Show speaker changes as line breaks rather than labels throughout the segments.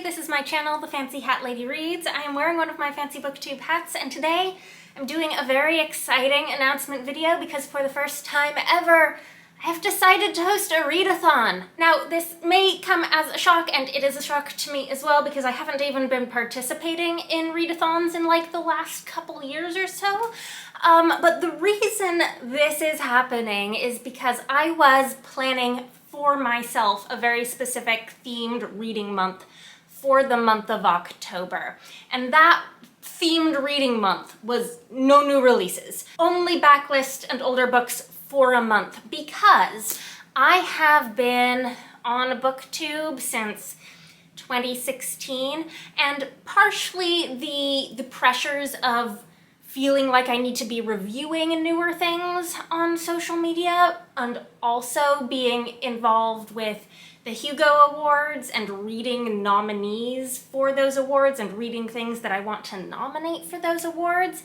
this is my channel, The Fancy Hat Lady Reads. I am wearing one of my fancy booktube hats, and today I'm doing a very exciting announcement video because for the first time ever, I have decided to host a readathon. Now, this may come as a shock, and it is a shock to me as well because I haven't even been participating in readathons in like the last couple years or so. But the reason this is happening is because I was planning for myself a very specific themed reading month for the month of October. And that themed reading month was no new releases, only backlist and older books for a month, because I have been on BookTube since 2016, and partially the pressures of feeling like I need to be reviewing newer things on social media, and also being involved with the Hugo Awards and reading nominees for those awards and reading things that I want to nominate for those awards,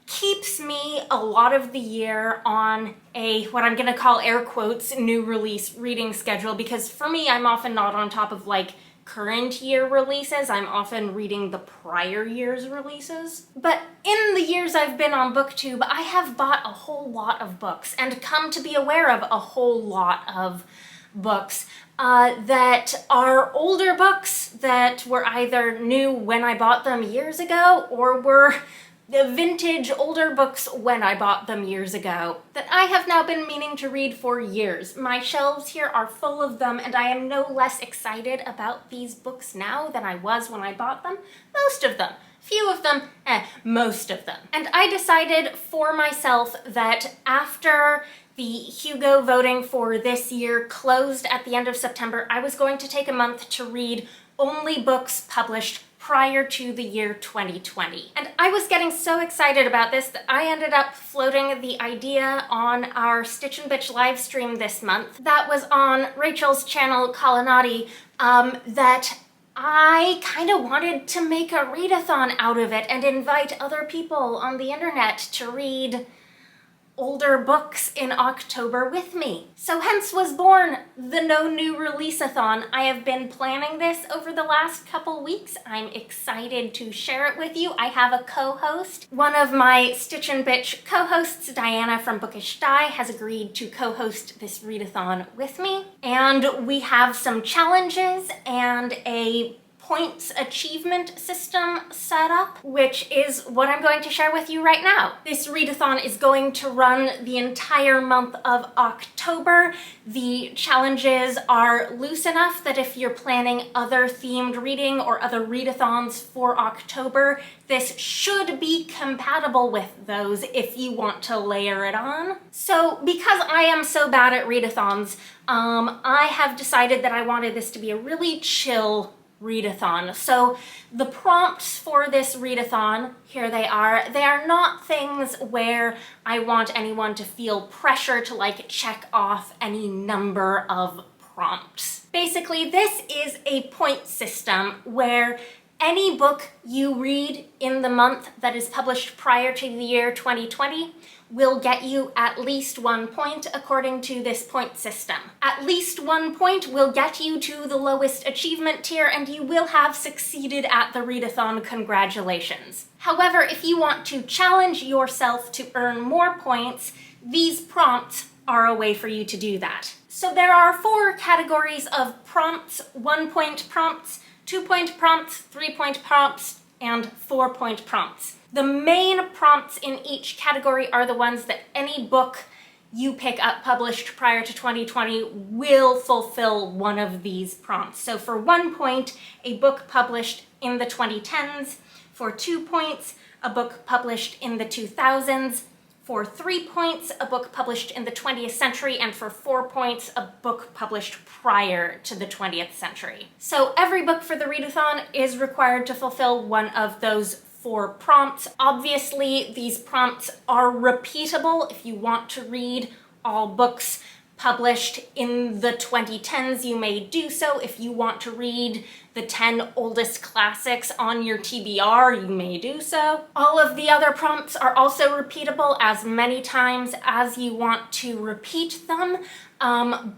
keeps me a lot of the year on a, what I'm gonna call air quotes, new release reading schedule, because for me, I'm often not on top of like current year releases. I'm often reading the prior year's releases. But in the years I've been on BookTube, I have bought a whole lot of books and come to be aware of a whole lot of books that are older books that were either new when I bought them years ago or were the vintage older books when I bought them years ago that I have now been meaning to read for years. My shelves here are full of them, and I am no less excited about these books now than I was when I bought them. Most of them. Few of them, most of them. And I decided for myself that after the Hugo voting for this year closed at the end of September, I was going to take a month to read only books published prior to the year 2020. And I was getting so excited about this that I ended up floating the idea on our Stitch and Bitch live stream this month that was on Rachel's channel, Kalinati, that I kind of wanted to make a readathon out of it and invite other people on the internet to read older books in October with me. So hence was born the No New Releaseathon. I have been planning this over the last couple weeks. I'm excited to share it with you. I have a co-host. One of my Stitch and Bitch co-hosts, Diana from Bookish Die, has agreed to co-host this readathon with me. And we have some challenges and a points achievement system set up, which is what I'm going to share with you right now. This readathon is going to run the entire month of October. The challenges are loose enough that if you're planning other themed reading or other readathons for October, this should be compatible with those if you want to layer it on. So because I am so bad at readathons, I have decided that I wanted this to be a really chill readathon. So the prompts for this readathon, here they are. They are not things where I want anyone to feel pressure to like check off any number of prompts. Basically, this is a point system where any book you read in the month that is published prior to the year 2020 will get you at least 1 point according to this point system. At least 1 point will get you to the lowest achievement tier, and you will have succeeded at the readathon. Congratulations. However, if you want to challenge yourself to earn more points, these prompts are a way for you to do that. So there are 4 categories of prompts: 1 point prompts, 2 point prompts, 3 point prompts, and 4 point prompts. The main prompts in each category are the ones that any book you pick up published prior to 2020 will fulfill one of these prompts. So for 1 point, a book published in the 2010s. For 2 points, a book published in the 2000s. For 3 points, a book published in the 20th century, and for 4 points, a book published prior to the 20th century. So every book for the readathon is required to fulfill one of those 4 prompts. Obviously, these prompts are repeatable. If you want to read all books published in the 2010s, you may do so. If you want to read the 10 oldest classics on your TBR, you may do so. All of the other prompts are also repeatable as many times as you want to repeat them,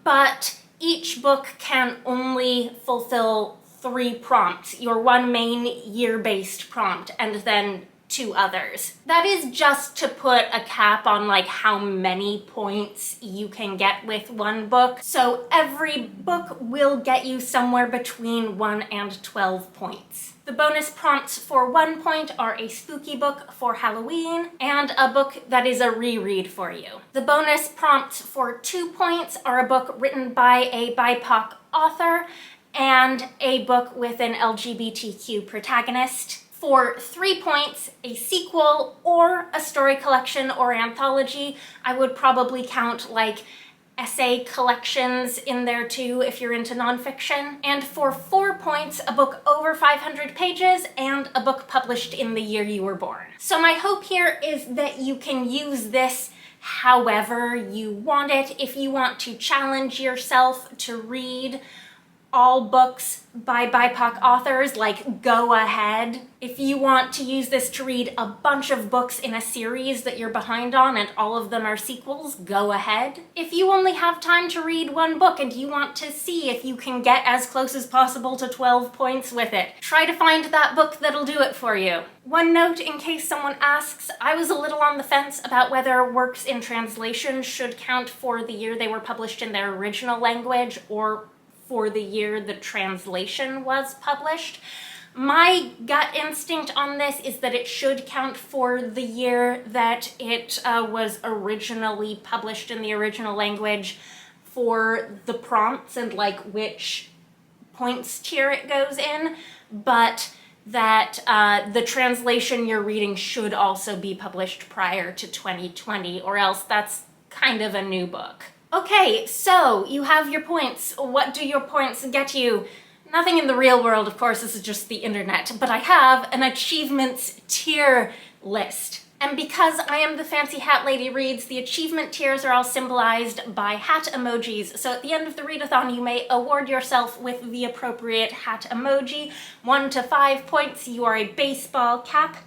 but each book can only fulfill 3 prompts, your one main year-based prompt, and then 2 others. That is just to put a cap on like how many points you can get with one book. So every book will get you somewhere between 1 and 12 points. The bonus prompts for 1 point are a spooky book for Halloween and a book that is a reread for you. The bonus prompts for 2 points are a book written by a BIPOC author and a book with an LGBTQ protagonist. For 3 points, a sequel or a story collection or anthology. I would probably count like essay collections in there too if you're into nonfiction. And for 4 points, a book over 500 pages and a book published in the year you were born. So my hope here is that you can use this however you want it. If you want to challenge yourself to read all books by BIPOC authors, like, go ahead. If you want to use this to read a bunch of books in a series that you're behind on and all of them are sequels, go ahead. If you only have time to read 1 book and you want to see if you can get as close as possible to 12 points with it, try to find that book that'll do it for you. One note in case someone asks, I was a little on the fence about whether works in translation should count for the year they were published in their original language or for the year the translation was published. My gut instinct on this is that it should count for the year that it was originally published in the original language for the prompts and like which points tier it goes in, but that the translation you're reading should also be published prior to 2020, or else that's kind of a new book. Okay, so you have your points. What do your points get you? Nothing in the real world, of course, this is just the internet, but I have an achievements tier list. And because I am the Fancy Hat Lady Reads, the achievement tiers are all symbolized by hat emojis. So at the end of the readathon, you may award yourself with the appropriate hat emoji. 1 to 5 points, you are a baseball cap.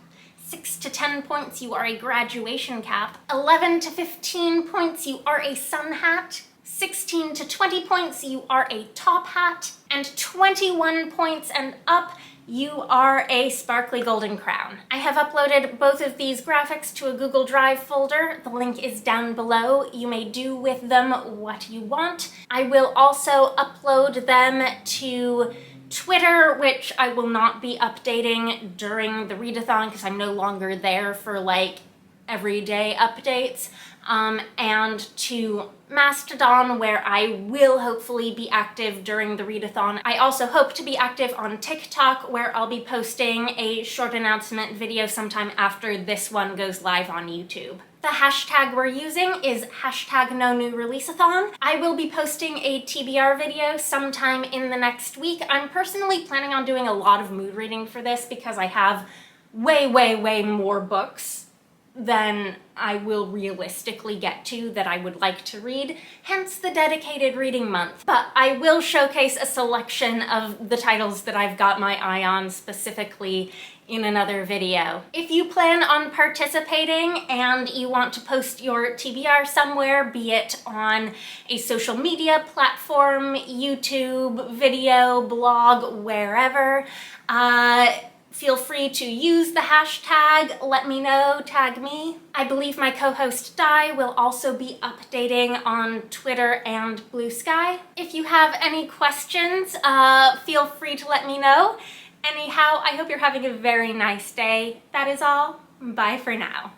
6 to 10 points, you are a graduation cap. 11 to 15 points, you are a sun hat. 16 to 20 points, you are a top hat. And 21 points and up, you are a sparkly golden crown. I have uploaded both of these graphics to a Google Drive folder. The link is down below. You may do with them what you want. I will also upload them to Twitter, which I will not be updating during the readathon because I'm no longer there for like everyday updates, and to Mastodon, where I will hopefully be active during the readathon. I also hope to be active on TikTok, where I'll be posting a short announcement video sometime after this one goes live on YouTube. The hashtag we're using is #NoNewReleaseathon. I will be posting a TBR video sometime in the next week. I'm personally planning on doing a lot of mood reading for this because I have way more books than I will realistically get to that I would like to read, hence the dedicated reading month. But I will showcase a selection of the titles that I've got my eye on specifically in another video. If you plan on participating and you want to post your TBR somewhere, be it on a social media platform, YouTube, video, blog, wherever, feel free to use the hashtag, let me know, tag me. I believe my co-host Di will also be updating on Twitter and Blue Sky. If you have any questions, feel free to let me know. Anyhow, I hope you're having a very nice day. That is all. Bye for now.